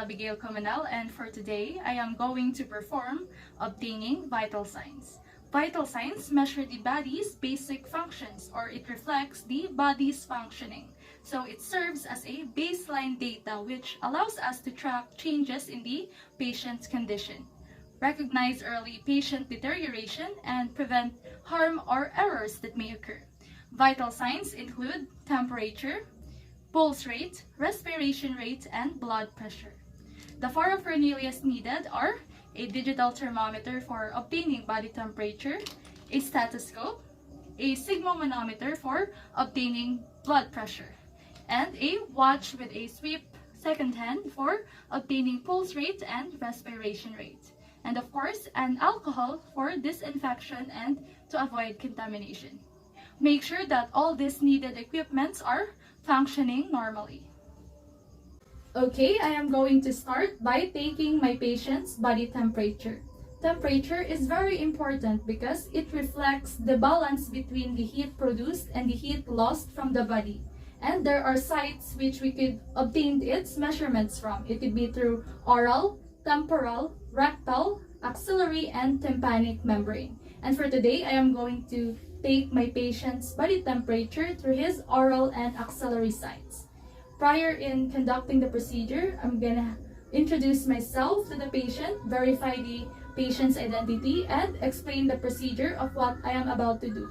Comonal, and for today, I am going to perform obtaining vital signs. Vital signs measure the body's basic functions, or it reflects the body's functioning. So it serves as a baseline data which allows us to track changes in the patient's condition, recognize early patient deterioration, and prevent harm or errors that may occur. Vital signs include temperature, pulse rate, respiration rate, and blood pressure. The paraphernalias needed are a digital thermometer for obtaining body temperature, a stethoscope, a sigmometer for obtaining blood pressure, and a watch with a sweep second hand for obtaining pulse rate and respiration rate. And of course, an alcohol for disinfection and to avoid contamination. Make sure that all these needed equipments are functioning normally. Okay, I am going to start by taking my patient's body temperature. Temperature is very important because it reflects the balance between the heat produced and the heat lost from the body. And there are sites which we could obtain its measurements from. It could be through oral, temporal, rectal, axillary, and tympanic membrane. And for today, I am going to take my patient's body temperature through his oral and axillary sites. Prior in conducting the procedure, I'm gonna introduce myself to the patient, verify the patient's identity, and explain the procedure of what I am about to do.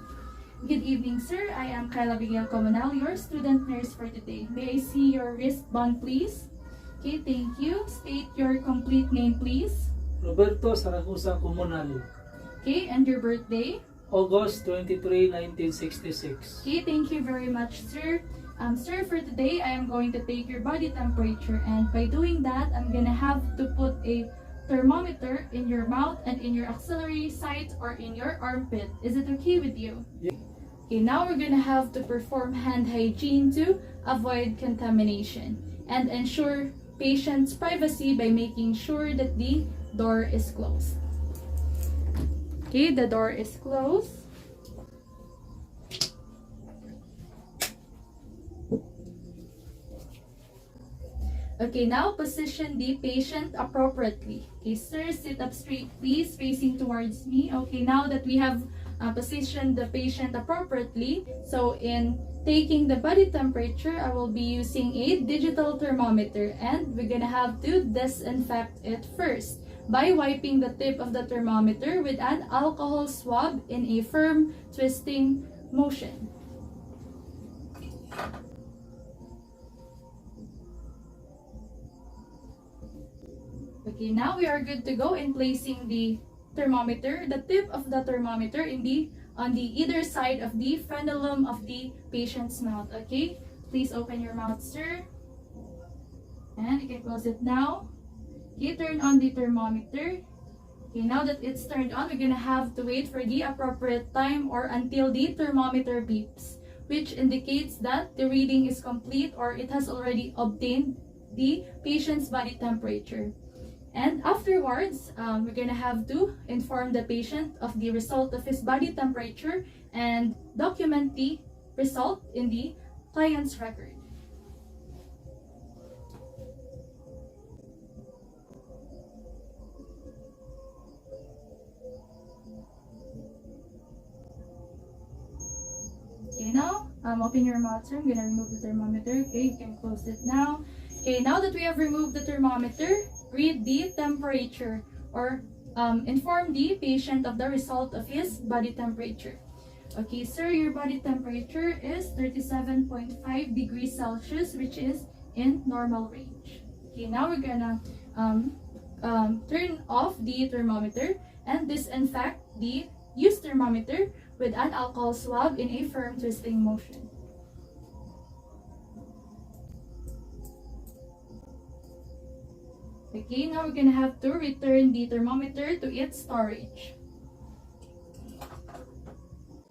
Good evening, sir. I am Comonal, your student nurse for today. May I see your wristband, please? Okay, thank you. State your complete name, please. Roberto Saracusa Comonal. Okay, and your birthday? August 23, 1966. Okay, thank you very much, sir. Sir, for today, I am going to take your body temperature, and by doing that, I'm gonna have to put a thermometer in your mouth and in your axillary site or in your armpit. Is it okay with you? Yeah. Okay, now we're gonna have to perform hand hygiene to avoid contamination and ensure patient's privacy by making sure that the door is closed. Okay, the door is closed. Okay, now position the patient appropriately. Okay, sir, sit up straight, please, facing towards me. Okay, now that we have positioned the patient appropriately, so in taking the body temperature, I will be using a digital thermometer, and we're gonna have to disinfect it first by wiping the tip of the thermometer with an alcohol swab in a firm twisting motion. Okay, now we are good to go in placing the thermometer, the tip of the thermometer on the either side of the frenulum of the patient's mouth. Okay, please open your mouth, sir, and you can close it now. Okay, turn on the thermometer. Okay, now that it's turned on, we're gonna have to wait for the appropriate time or until the thermometer beeps, which indicates that the reading is complete or it has already obtained the patient's body temperature. And afterwards, we're gonna have to inform the patient of the result of his body temperature and document the result in the client's record. Okay, now, open your mouth, sir. I'm gonna remove the thermometer. Okay, you can close it now. Okay, now that we have removed the thermometer, read the temperature or inform the patient of the result of his body temperature. Okay, sir, your body temperature is 37.5 degrees Celsius, which is in normal range. Okay, now we're gonna turn off the thermometer and disinfect the used thermometer with an alcohol swab in a firm twisting motion. Okay, now we're gonna have to return the thermometer to its storage.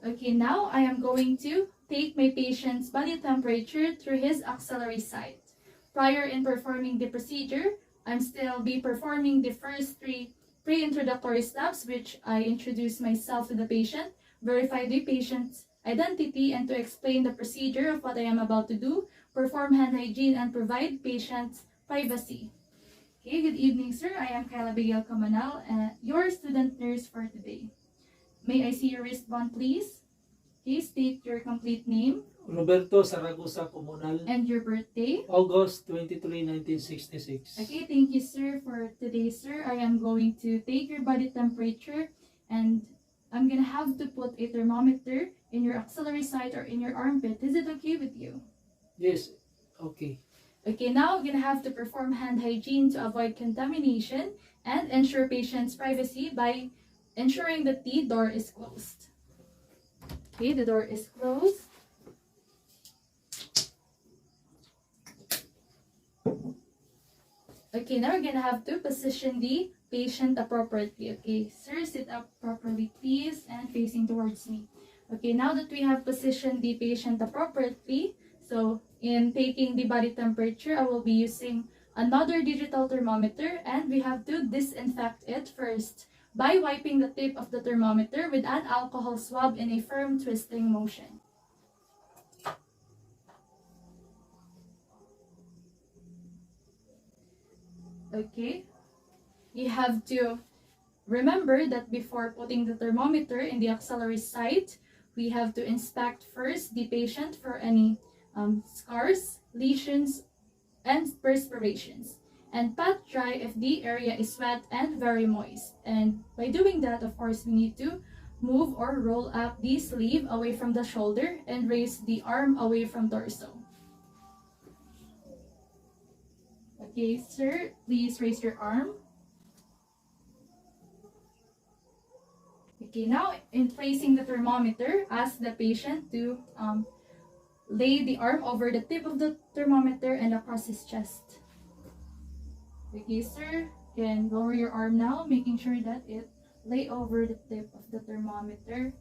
Okay, now I am going to take my patient's body temperature through his axillary site. Prior in performing the procedure, I'm still be performing the first three pre-introductory steps, which I introduce myself to the patient, verify the patient's identity, and to explain the procedure of what I am about to do, perform hand hygiene, and provide patient's privacy. Okay, good evening, sir. I am Comonal, your student nurse for today. May I see your wristband, please? Okay, state your complete name Roberto Saragosa Comonal, and your birthday. August 23, 1966. Okay, thank you, sir. For today, sir, I am going to take your body temperature and I'm gonna have to put a thermometer in your axillary side or in your armpit. Is it okay with you? Yes, okay. Okay, now we're gonna have to perform hand hygiene to avoid contamination and ensure patient's privacy by ensuring that the door is closed. Okay, the door is closed. Okay, now we're gonna have to position the patient appropriately. Okay, sir, sit up properly, please, and facing towards me. Okay, now that we have positioned the patient appropriately, so in taking the body temperature, I will be using another digital thermometer and we have to disinfect it first by wiping the tip of the thermometer with an alcohol swab in a firm twisting motion. Okay, you have to remember that before putting the thermometer in the axillary site, we have to inspect first the patient for any scars, lesions, and perspirations. And pat dry if the area is wet and very moist. And by doing that, of course, we need to move or roll up the sleeve away from the shoulder and raise the arm away from torso. Okay, sir, please raise your arm. Okay, now in placing the thermometer, ask the patient to lay the arm over the tip of the thermometer and across his chest. Okay, sir, you can lower your arm now, making sure that it lay over the tip of the thermometer.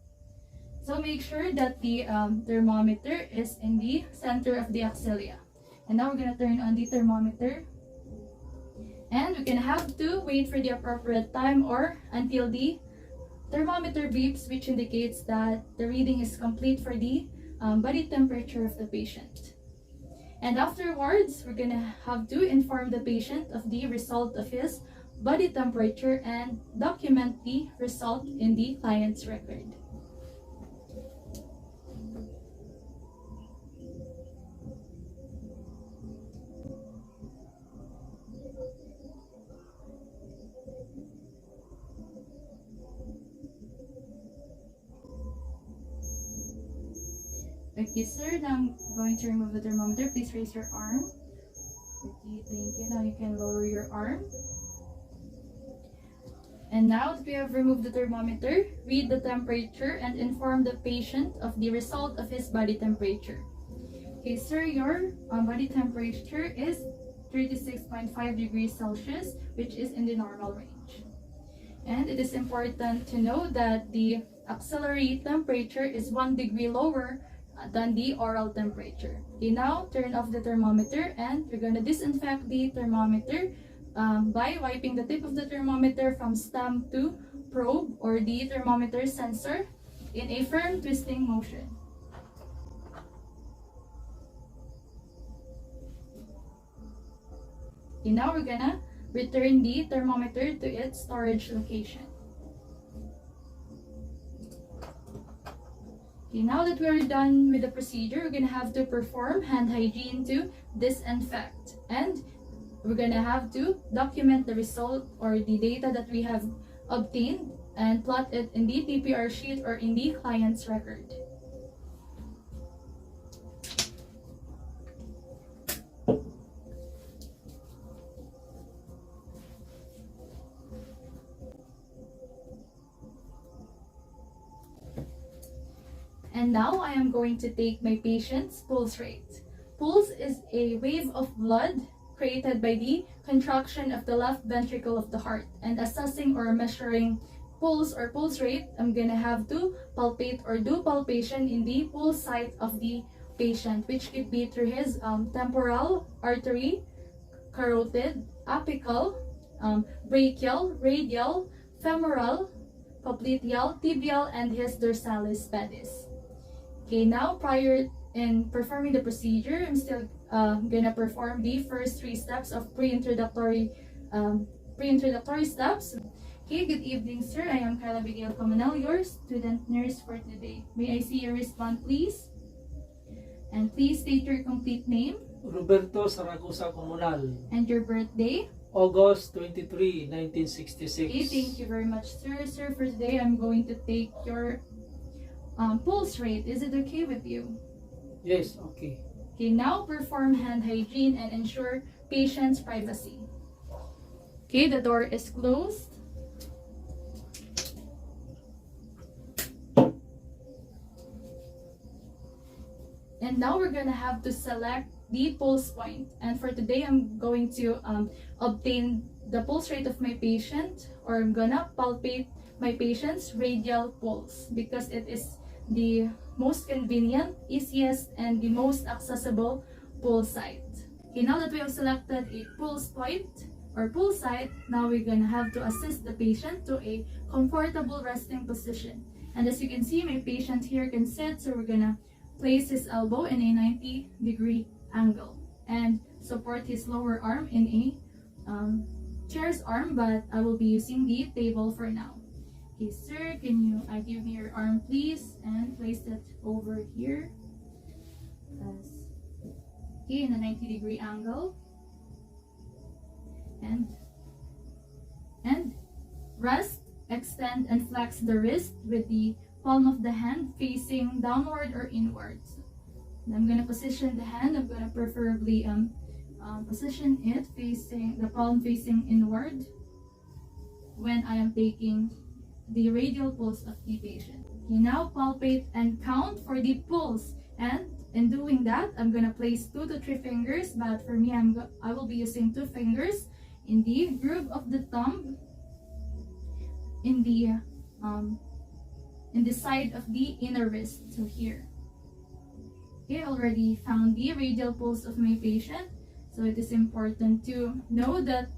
So make sure that the thermometer is in the center of the axilla. And now we're gonna turn on the thermometer. And we're gonna have to wait for the appropriate time or until the thermometer beeps, which indicates that the reading is complete for the body temperature of the patient. And afterwards, we're gonna have to inform the patient of the result of his body temperature and document the result in the client's record. Okay, sir, now I'm going to remove the thermometer. Please raise your arm. Okay, thank you. Now you can lower your arm. And now that we have removed the thermometer, read the temperature and inform the patient of the result of his body temperature. Okay, sir, your body temperature is 36.5 degrees Celsius, which is in the normal range. And it is important to know that the axillary temperature is 1 degree lower than the oral temperature. Okay, now turn off the thermometer and we're going to disinfect the thermometer by wiping the tip of the thermometer from stem to probe or the thermometer sensor in a firm twisting motion. Okay, now we're gonna return the thermometer to its storage location. Okay, now that we're done with the procedure, we're gonna have to perform hand hygiene to disinfect. And we're gonna have to document the result or the data that we have obtained and plot it in the TPR sheet or in the client's record. And now I am going to take my patient's pulse rate. Pulse is a wave of blood created by the contraction of the left ventricle of the heart. And assessing or measuring pulse or pulse rate, I'm gonna have to palpate or do palpation in the pulse site of the patient, which could be through his temporal artery, carotid, apical, brachial, radial, femoral, popliteal, tibial, and his dorsalis pedis. Okay, now prior in performing the procedure, I'm still gonna perform the first 3 steps of pre-introductory pre-introductory steps. Okay, good evening, sir. I am Carla Bigel Comonal, your student nurse for today. May I see your wristband, please? And please state your complete name Roberto Saragosa Comonal, and your birthday. August 23, 1966. Okay, thank you very much, sir. Sir, for today, I'm going to take your pulse rate. Is it okay with you? Yes, okay. Okay, now perform hand hygiene and ensure patient's privacy. Okay, the door is closed. And now we're gonna have to select the pulse point. And for today, I'm going to obtain the pulse rate of my patient, or I'm gonna palpate my patient's radial pulse because it is the most convenient, easiest, and the most accessible pulse site. Okay, now that we have selected a pulse point or pulse site, now we're gonna have to assist the patient to a comfortable resting position. And as you can see, my patient here can sit, so we're gonna place his elbow in a 90-degree angle and support his lower arm in a chair's arm, but I will be using the table for now. Okay, sir, can you give me your arm, please, and place it over here. Okay, in a 90-degree angle. And rest, extend, and flex the wrist with the palm of the hand facing downward or inwards. And I'm gonna position the hand. I'm gonna preferably position it facing the palm facing inward when I am taking the radial pulse of the patient. Okay, now palpate and count for the pulse. And in doing that, I'm gonna place 2 to 3 fingers. But for me, I will be using 2 fingers in the groove of the thumb, in the side of the inner wrist, so here. Okay, already found the radial pulse of my patient, so it is important to know that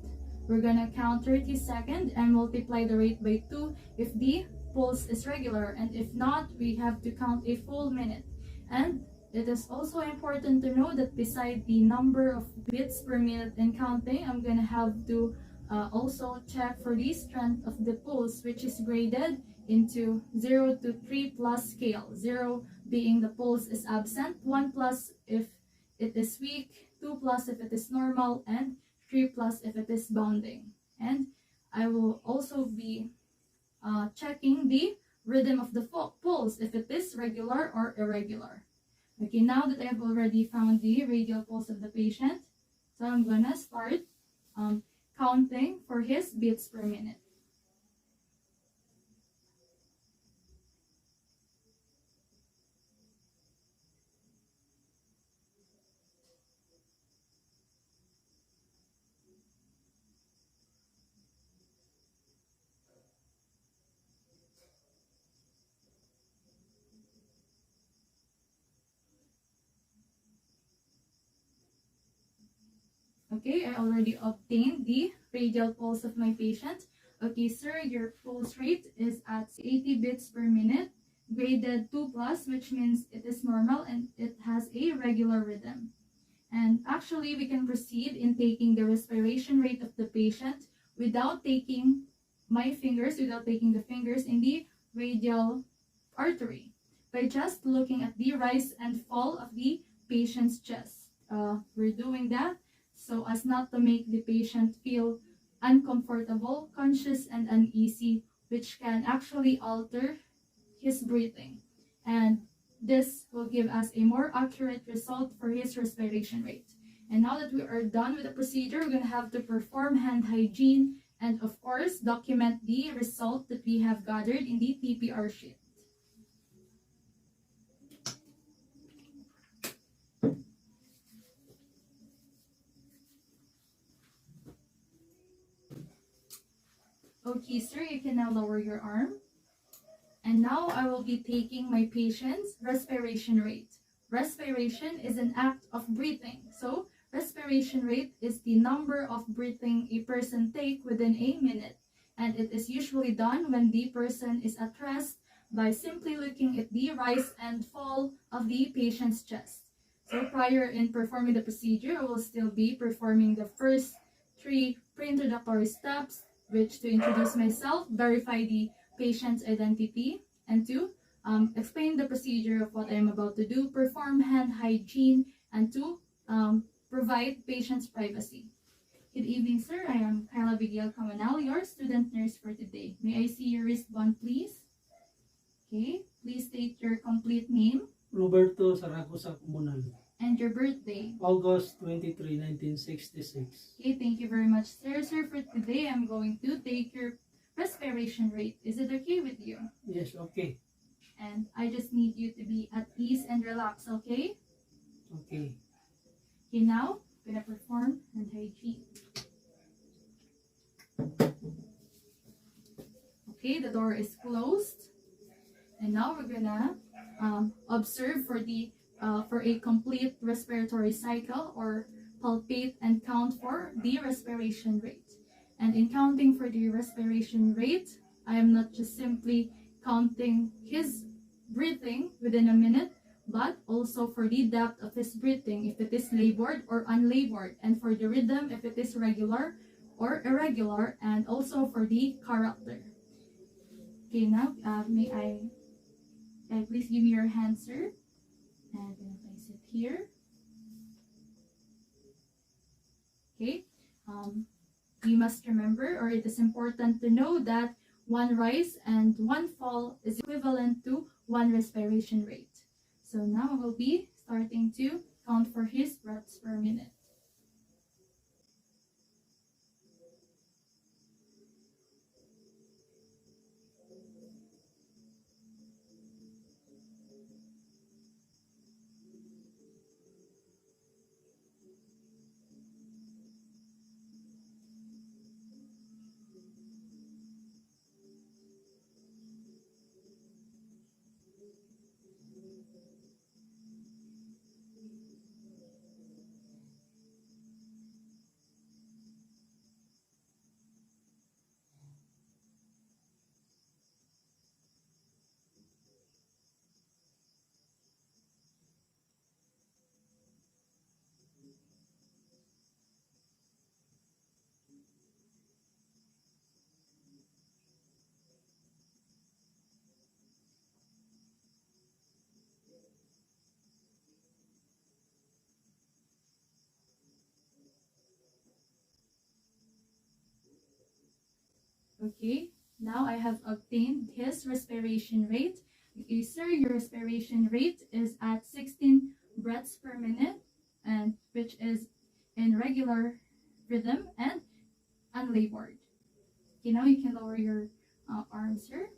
we're gonna count 30 seconds and multiply the rate by 2 if the pulse is regular, and if not, we have to count a full minute. And it is also important to know that beside the number of beats per minute and counting, I'm gonna have to also check for the strength of the pulse, which is graded into 0 to 3 plus scale. 0 being the pulse is absent, 1 plus if it is weak, 2 plus if it is normal, and 3 plus if it is bounding. And I will also be checking the rhythm of the pulse, if it is regular or irregular. Okay, now that I have already found the radial pulse of the patient, so I'm gonna start counting for his beats per minute. Okay, I already obtained the radial pulse of my patient. Okay, sir, your pulse rate is at 80 beats per minute, graded 2 plus, which means it is normal and it has a regular rhythm. And actually, we can proceed in taking the respiration rate of the patient without taking the fingers in the radial artery, by just looking at the rise and fall of the patient's chest. We're doing that so as not to make the patient feel uncomfortable, conscious, and uneasy, which can actually alter his breathing. And this will give us a more accurate result for his respiration rate. And now that we are done with the procedure, we're going to have to perform hand hygiene and, of course, document the result that we have gathered in the TPR sheet. Okay, sir, you can now lower your arm. And now I will be taking my patient's respiration rate. Respiration is an act of breathing. So respiration rate is the number of breathing a person takes within a minute. And it is usually done when the person is at rest by simply looking at the rise and fall of the patient's chest. So prior in performing the procedure, I will still be performing the first 3 pre-introductory steps, which to introduce myself, verify the patient's identity, and 2 explain the procedure of what I am about to do, perform hand hygiene, and 2 provide patient's privacy. Good evening, sir. I am Kyla Bigel Comonal, your student nurse for today. May I see your wristband, please? Okay, please state your complete name Roberto Saragosa Comunal. and your birthday. August 23, 1966. Okay, thank you very much, sir. Sir, for today, I'm going to take your respiration rate. Is it okay with you? Yes, okay. And I just need you to be at ease and relax, okay? Okay. Okay, now, I'm gonna perform hand hygiene. Okay, the door is closed. And now we're gonna observe for a complete respiratory cycle, or palpate and count for the respiration rate. And in counting for the respiration rate, I am not just simply counting his breathing within a minute, but also for the depth of his breathing, if it is labored or unlabored, and for the rhythm, if it is regular or irregular, and also for the character. Okay, now may I please give me your hand, sir. And I'm gonna place it here. Okay. You must remember, or it is important to know, that one rise and one fall is equivalent to one respiration rate. So now we'll be starting to count for his breaths per minute. Okay, now I have obtained his respiration rate. Okay, sir, your respiration rate is at 16 breaths per minute, and which is in regular rhythm and unlabored. Okay, now you can lower your arms, sir,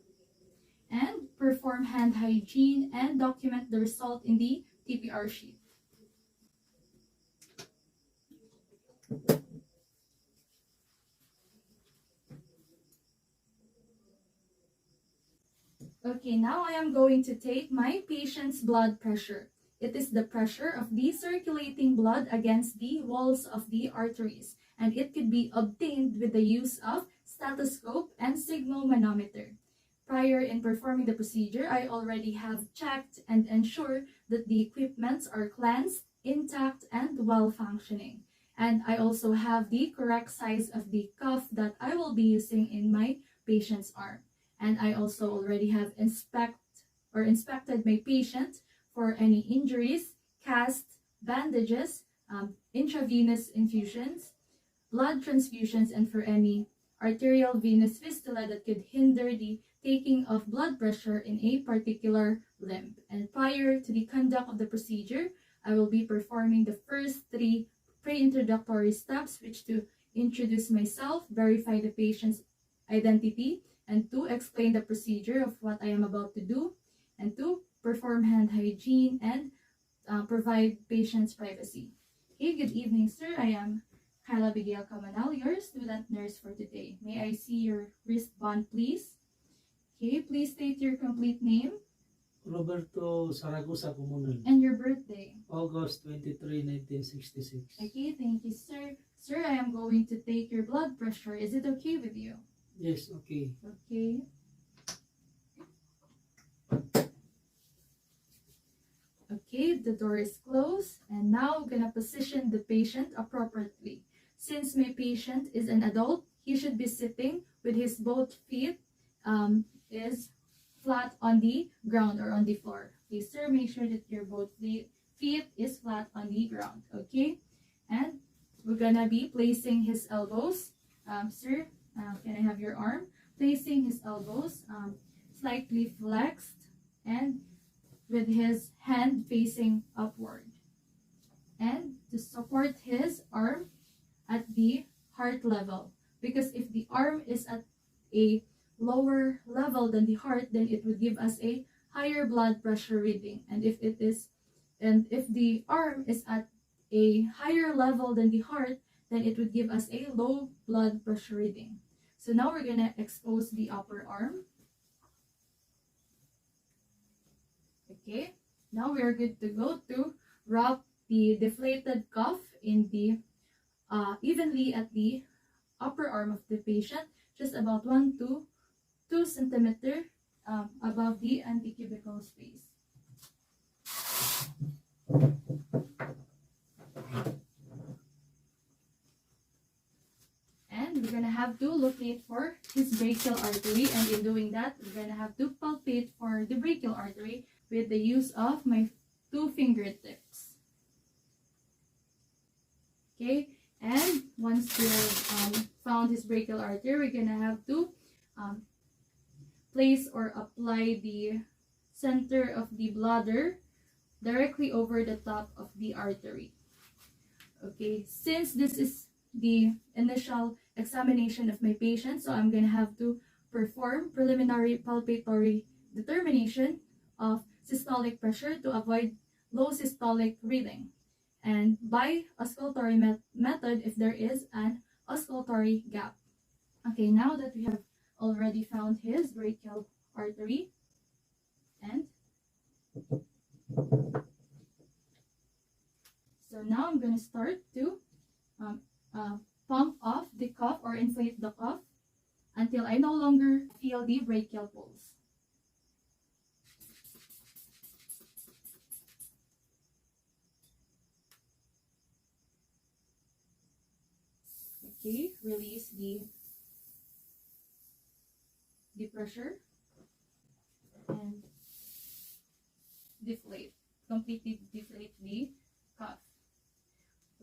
and perform hand hygiene and document the result in the TPR sheet. Okay, now I am going to take my patient's blood pressure. It is the pressure of the circulating blood against the walls of the arteries, and it could be obtained with the use of stethoscope and sigmometer. Prior in performing the procedure, I already have checked and ensured that the equipments are cleansed, intact, and well functioning. And I also have the correct size of the cuff that I will be using in my patient's arm. And I also already have inspected my patient for any injuries, casts, bandages, intravenous infusions, blood transfusions, and for any arterial venous fistula that could hinder the taking of blood pressure in a particular limb. And prior to the conduct of the procedure, I will be performing the first 3 pre-introductory steps, which to introduce myself, verify the patient's identity, and 2 explain the procedure of what I am about to do, and 2 perform hand hygiene and provide patient's privacy. Okay, good evening, sir. I am Kyla Bigel Comonal, your student nurse for today. May I see your wristband, please? Okay, please state your complete name Roberto Saragosa Comunal. and your birthday. August 23, 1966. Okay, thank you, sir. Sir, I am going to take your blood pressure. Is it okay with you? Yes, okay. Okay. Okay, the door is closed, and now I'm gonna position the patient appropriately. Since my patient is an adult, he should be sitting with his both feet is flat on the ground or on the floor. Okay, sir, make sure that your both feet is flat on the ground. Okay, and we're gonna be placing his elbows. Sir, can I have your arm? Placing his elbows slightly flexed and with his hand facing upward. And to support his arm at the heart level. Because if the arm is at a lower level than the heart, then it would give us a higher blood pressure reading. And if the arm is at a higher level than the heart, then it would give us a low blood pressure reading. So now we're gonna expose the upper arm. Okay, now we are good to go to wrap the deflated cuff in the evenly at the upper arm of the patient, just about 1 to 2 centimeter above the antecubical space. And we're gonna have to locate for his brachial artery, and in doing that, we're gonna have to palpate for the brachial artery with the use of my 2 fingertips. Okay, and once we've found his brachial artery, we're gonna have to place or apply the center of the bladder directly over the top of the artery. Okay, since this is the initial examination of my patient, so I'm gonna have to perform preliminary palpatory determination of systolic pressure to avoid low systolic reading, and by auscultatory method if there is an auscultatory gap. Okay, now that we have already found his brachial artery, and so now I'm going to start to pump off the cuff or inflate the cuff until I no longer feel the brachial pulse. Okay, release the pressure and completely deflate the cuff.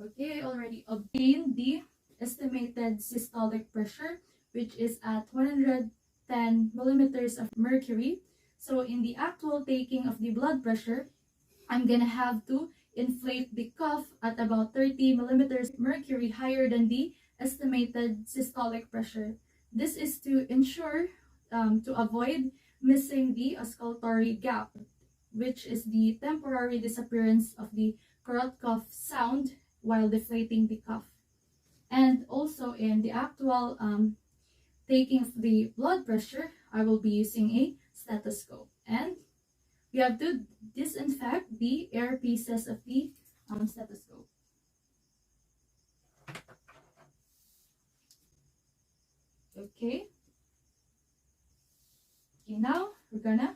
Okay, I already obtained the estimated systolic pressure, which is at 110 millimeters of mercury. So in the actual taking of the blood pressure, I'm gonna have to inflate the cuff at about 30 millimeters mercury higher than the estimated systolic pressure. This is to ensure to avoid missing the auscultatory gap, which is the temporary disappearance of the carot cough sound while deflating the cuff. And also in the actual taking of the blood pressure, I will be using a stethoscope. And we have to disinfect the airpieces of the stethoscope. Okay. Okay, now we're gonna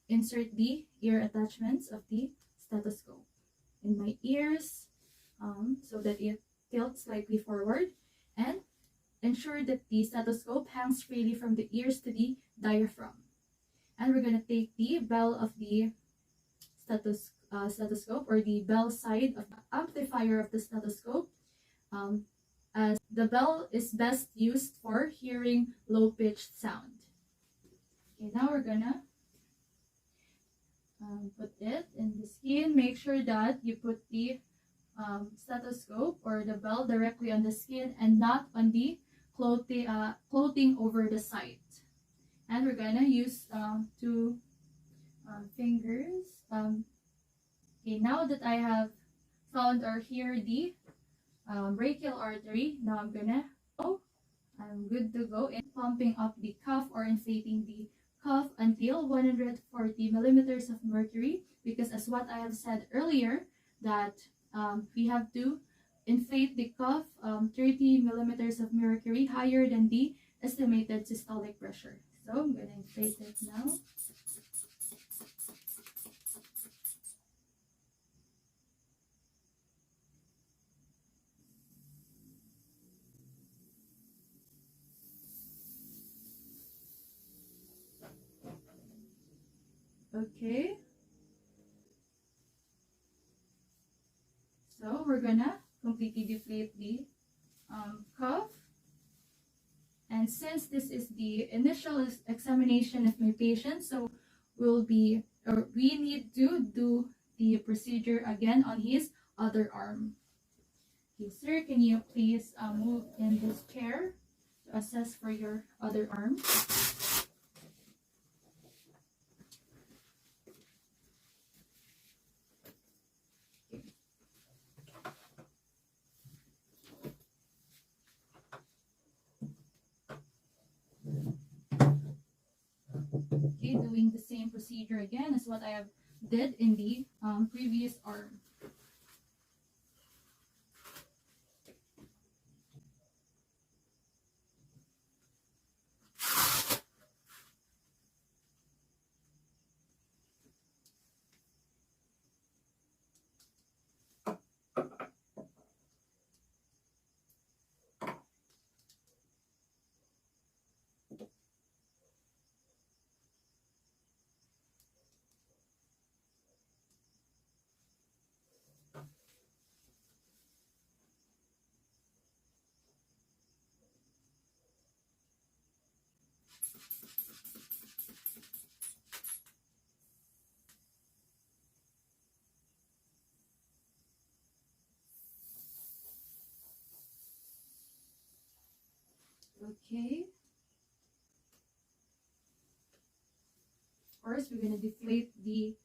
insert the ear attachments of the stethoscope in my ears so that it tilts slightly forward, and ensure that the stethoscope hangs freely from the ears to the diaphragm. And we're gonna take the bell of the stethoscope or the bell side of the amplifier of the stethoscope, as the bell is best used for hearing low-pitched sound. Okay, now we're gonna put it in the skin. Make sure that you put the stethoscope or the bell directly on the skin and not on the clothing over the site. And we're gonna use 2 fingers. Okay, now that I have found or hear the brachial artery, now I'm good to go in pumping up the cuff or inflating the cuff until 140 millimeters of mercury, because as what I have said earlier, that we have to inflate the cuff 30 millimeters of mercury higher than the estimated systolic pressure. So I'm going to inflate it now. Okay. So we're gonna completely deflate the cuff. And since this is the initial examination of my patient, so we need to do the procedure again on his other arm. Okay, sir, can you please move in this chair to assess for your other arm? Okay, doing the same procedure again as what I have did in the previous arm. Okay. First, we're going to deflate the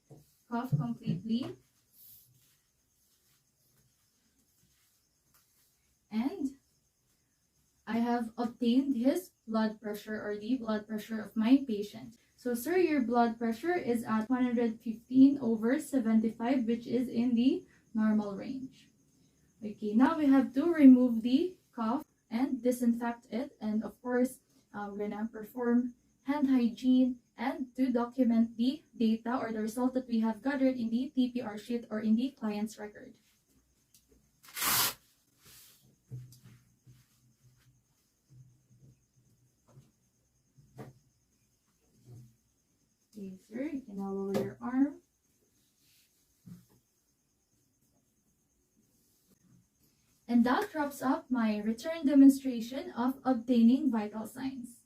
cuff completely. And I have obtained his blood pressure or the blood pressure of my patient. So, sir, your blood pressure is at 115/75, which is in the normal range. Okay, now we have to remove the cuff and disinfect it. And of course, we're gonna perform hand hygiene and to document the data or the result that we have gathered in the TPR sheet or in the client's record. Okay, sir, you can now lower your arm. And that wraps up my return demonstration of obtaining vital signs.